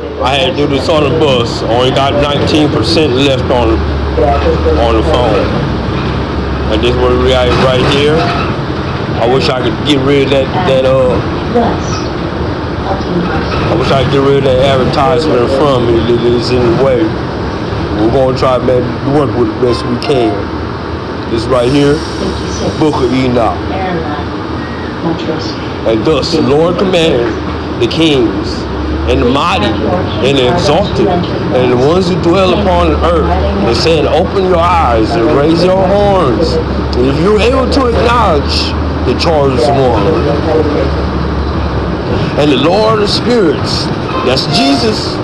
I had to do this on the bus. Only got 19% left on the phone. And this what we got right here. I wish I could get rid of I wish I could get rid of that advertisement in front of me that is in the way. We're gonna try to work with it best we can. This right here, Book of Enoch. And thus the Lord commanded the kings and the mighty and the exalted and the ones who dwell upon the earth, and said, open your eyes and raise your horns, and if you're able to acknowledge the chosen one. And the Lord of spirits, that's Jesus,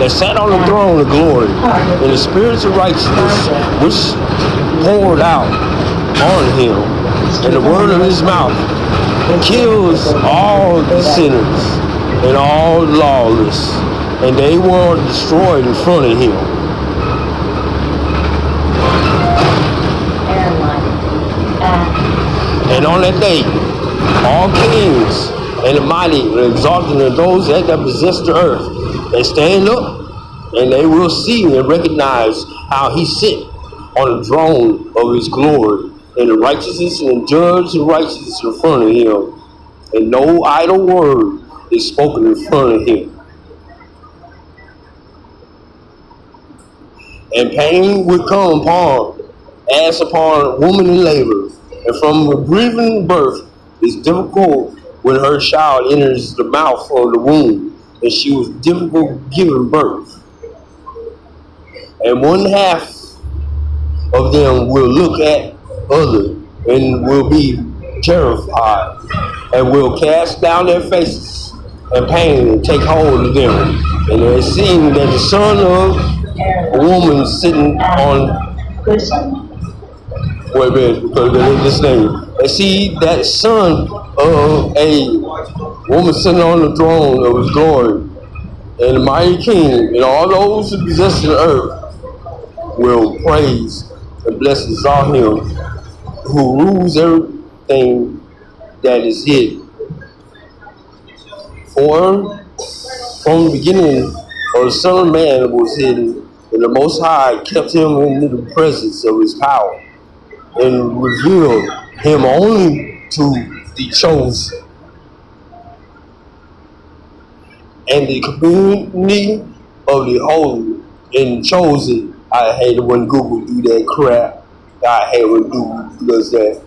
that sat on the throne of glory, and the spirits of righteousness, which poured out on him, and the word of his mouth kills all the sinners and all lawless, and they were destroyed in front of him. And on that day, all kings and the mighty and exalted and those that possess the earth, they stand up and they will see and recognize how he sit on the throne of his glory, and the righteousness and judge and righteousness in front of him, and no idle word is spoken in front of him. And pain would come upon, as upon a woman in labor, and from the grieving birth is difficult when her child enters the mouth of the womb, and she was difficult giving birth. And one half of them will look at other and will be terrified, and will cast down their faces, and pain and take hold of them. And they're seeing that the son of a woman sitting on, wait a minute, because this name. They see that son of a woman sitting on the throne of his glory, and the mighty king, and all those who possess the earth will praise and bless and exalt him who rules everything that is hid. For from the beginning of the Son of Man was hidden, and the Most High kept him in the presence of his power, and revealed him only to the chosen. And the community of the holy and chosen. I hate it when Google do that crap. I hate when Google does that.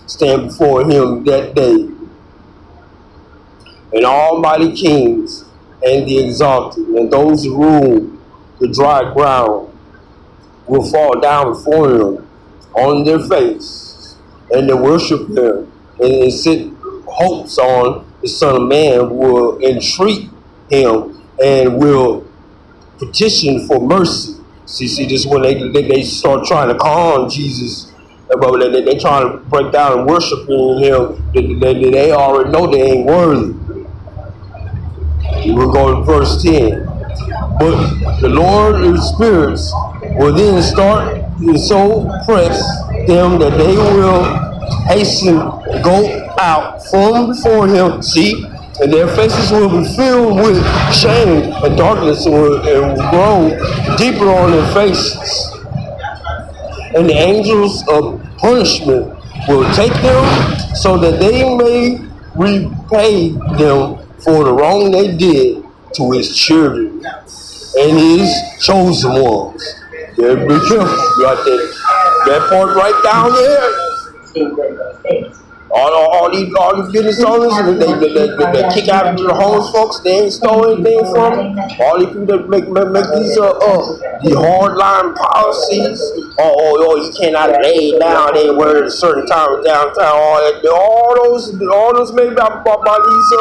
Stand before him that day, and almighty kings and the exalted and those who rule the dry ground will fall down before him on their face, and they worship him, and set hopes on the Son of Man, will entreat him and will petition for mercy. See, this is when they start trying to con Jesus, but they trying to break down and worship him. They already know they ain't worthy. We'll go to verse 10. But the Lord of spirits will then start to so press them that they will hasten to go out from before him. See, and their faces will be filled with shame, and darkness will grow deeper on their faces. And the angels of punishment will take them, so that they may repay them for the wrong they did to his children and his chosen ones. Yeah, be careful right there. That part right down there. All these business owners that kick out the homeless folks, they ain't stole anything from them. All these people that make these the hardline policies, or you cannot lay down anywhere at a certain time downtown. All those made by these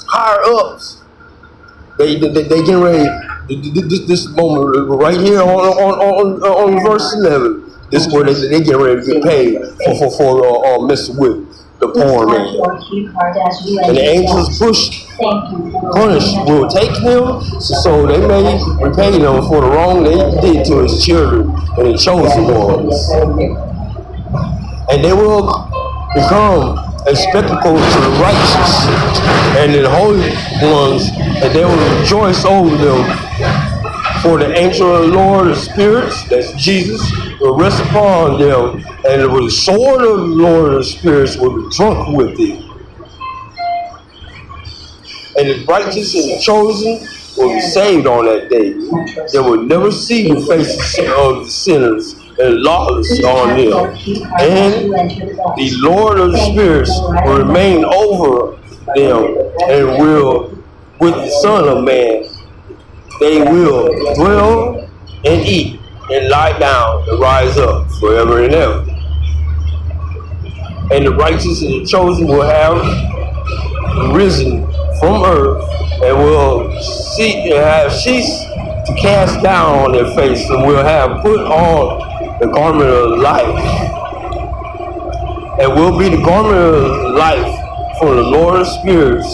higher ups. They getting ready. This moment right here on verse 11. This is where they get ready to get paid for messing with the poor man. And the angels punish will take them, so they may repay them for the wrong they did to his children and the chosen ones. And they will become a spectacle to the righteous and the holy ones, and they will rejoice over them. For the angel of the Lord of spirits, that's Jesus, will rest upon them, and the sword of the Lord of spirits will be drunk with it. And the righteous and the chosen will be saved on that day. They will never see the faces of the sinners and lawless on them. And the Lord of the spirits will remain over them, and will, with the Son of Man, they will dwell and eat and lie down and rise up forever and ever. And the righteous and the chosen will have risen from earth and will have ceased to cast down on their face, and will have put on the garment of life, and will be the garment of life for the Lord of spirits,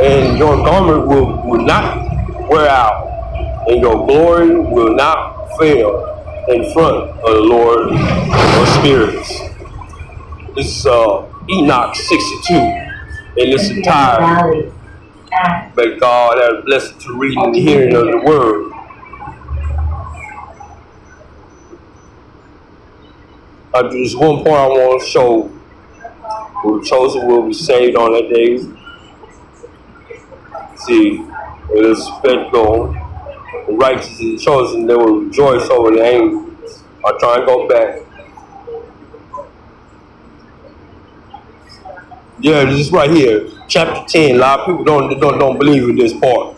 and your garment will not wear out, and your glory will not fail in front of the Lord of spirits. This is Enoch 62 in this entirety. May God have blessed to read and hearing of the word. There's one point I want to show where the chosen will be saved on that day. See, it is spectacle. The righteous and the chosen, they will rejoice over the angels. I'll try and go back. Yeah, this is right here, chapter 10. A lot of people don't believe in this part.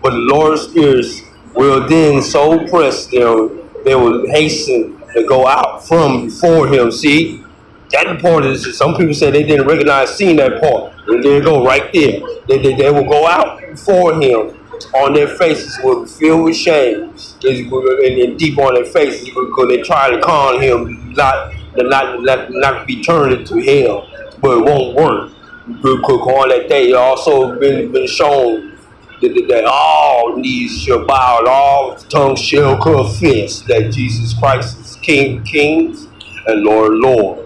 But the Lord's spirits will then so press them, they will hasten to go out from before him. See, that part is, some people say they didn't recognize seeing that part. And there you go, right there. They will go out before him. On their faces will be filled with shame, and deep on their faces, because they try to con him not be turned into hell, but it won't work. Because on that day, also been shown that all knees shall bow, and all tongues shall confess that Jesus Christ is King of kings and Lord of lords.